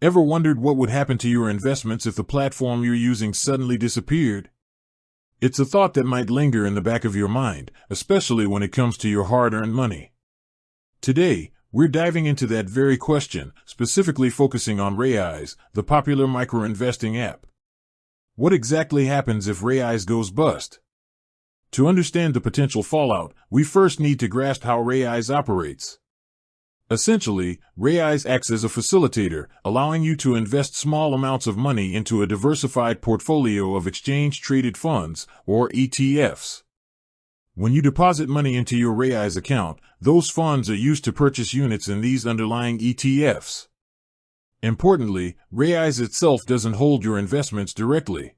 Ever wondered what would happen to your investments if the platform you're using suddenly disappeared? It's a thought that might linger in the back of your mind, especially when it comes to your hard-earned money. Today, we're diving into that very question, specifically focusing on Raiz, the popular micro-investing app. What exactly happens if Raiz goes bust? To understand the potential fallout, we first need to grasp how Raiz operates. Essentially, Raiz acts as a facilitator, allowing you to invest small amounts of money into a diversified portfolio of exchange-traded funds, or ETFs. When you deposit money into your Raiz account, those funds are used to purchase units in these underlying ETFs. Importantly, Raiz itself doesn't hold your investments directly.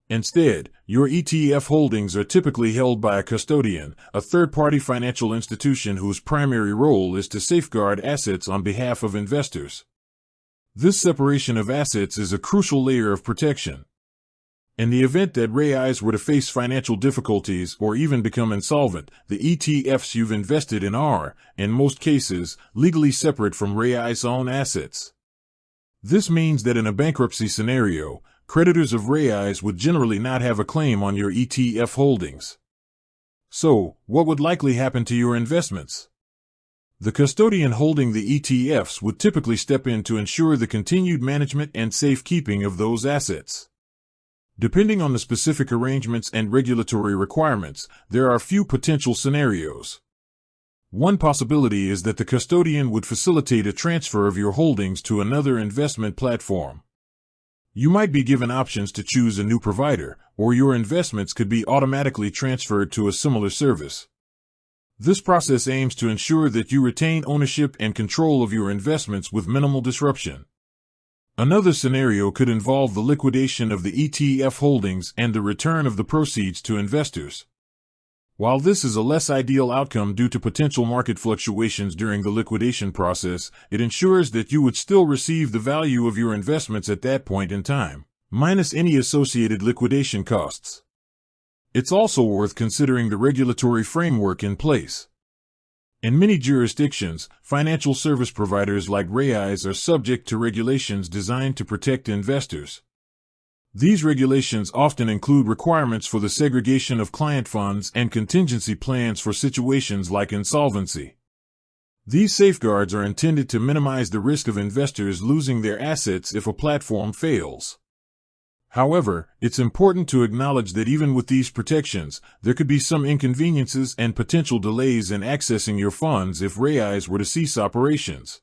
Instead, your ETF holdings are typically held by a custodian, a third-party financial institution whose primary role is to safeguard assets on behalf of investors. This separation of assets is a crucial layer of protection. In the event that Raiz were to face financial difficulties or even become insolvent, the ETFs you've invested in are, in most cases, legally separate from Raiz's own assets. This means that in a bankruptcy scenario, creditors of Raiz would generally not have a claim on your ETF holdings. So, what would likely happen to your investments? The custodian holding the ETFs would typically step in to ensure the continued management and safekeeping of those assets. Depending on the specific arrangements and regulatory requirements, there are a few potential scenarios. One possibility is that the custodian would facilitate a transfer of your holdings to another investment platform. You might be given options to choose a new provider, or your investments could be automatically transferred to a similar service. This process aims to ensure that you retain ownership and control of your investments with minimal disruption. Another scenario could involve the liquidation of the ETF holdings and the return of the proceeds to investors. While this is a less ideal outcome due to potential market fluctuations during the liquidation process, it ensures that you would still receive the value of your investments at that point in time, minus any associated liquidation costs. It's also worth considering the regulatory framework in place. In many jurisdictions, financial service providers like Raiz are subject to regulations designed to protect investors. These regulations often include requirements for the segregation of client funds and contingency plans for situations like insolvency. These safeguards are intended to minimize the risk of investors losing their assets if a platform fails. However, it's important to acknowledge that even with these protections, there could be some inconveniences and potential delays in accessing your funds if Raiz were to cease operations.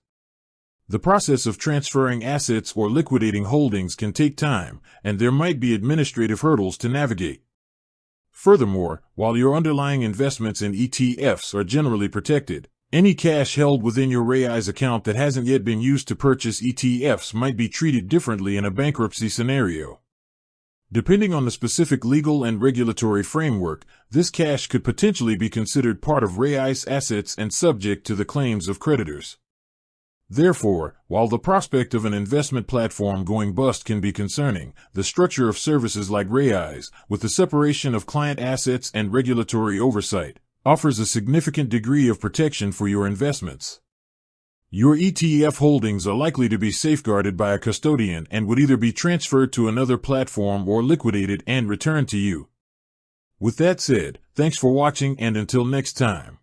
The process of transferring assets or liquidating holdings can take time, and there might be administrative hurdles to navigate. Furthermore, while your underlying investments in ETFs are generally protected, any cash held within your Raiz account that hasn't yet been used to purchase ETFs might be treated differently in a bankruptcy scenario. Depending on the specific legal and regulatory framework, this cash could potentially be considered part of Raiz assets and subject to the claims of creditors. Therefore, while the prospect of an investment platform going bust can be concerning, the structure of services like Raiz, with the separation of client assets and regulatory oversight, offers a significant degree of protection for your investments. Your ETF holdings are likely to be safeguarded by a custodian and would either be transferred to another platform or liquidated and returned to you. With that said, thanks for watching, and until next time.